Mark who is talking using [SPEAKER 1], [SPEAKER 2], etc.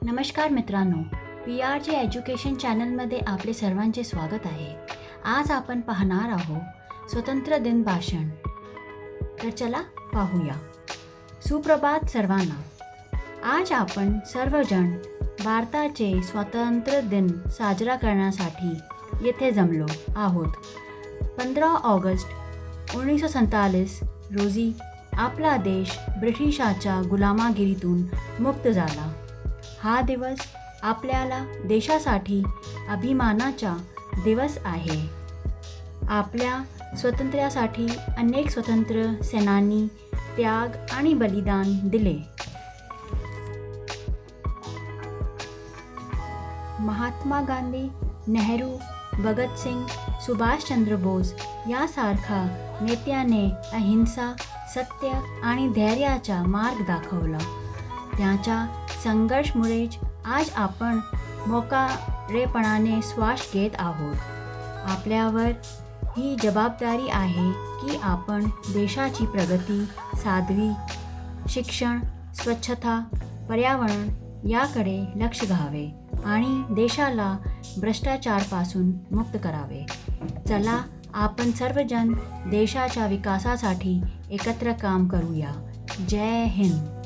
[SPEAKER 1] नमस्कार मित्रांनो, PRJ education चॅनलमध्ये आपले सर्वांचे स्वागत आहे. आज आपण पाहणार आहोत स्वतंत्र दिन भाषण. तर चला पाहूया. सुप्रभात सर्वांना. आज आपण सर्वजण भारताचे स्वातंत्र्य दिन साजरा करण्यासाठी येथे जमलो आहोत. 15 ऑगस्ट 1947 रोजी आपला देश ब्रिटिशाच्या गुलामगिरीतून मुक्त झाला. हा दिवस आपल्याला देशासाठी अभिमानाचा दिवस आहे. आपल्या स्वातंत्र्यासाठी अनेक स्वतंत्र सेनानी त्याग आणि बलिदान दिले. महात्मा गांधी, नेहरू, भगतसिंग, सुभाषचंद्र बोस यासारख्या नेत्याने अहिंसा, सत्य आणि धैर्याचा मार्ग दाखवला. त्यांच्या संघर्षमुळेच आज आपण मोकळेपणाने श्वास घेत आहोत. आपल्यावर ही जबाबदारी आहे की आपण देशाची प्रगती साधवी, शिक्षण, स्वच्छता, पर्यावरण याकडे लक्ष घालावे आणि देशाला भ्रष्टाचारापासून मुक्त करावे. चला आपण सर्वजण देशाच्या विकासासाठी एकत्र काम करूया. जय हिंद.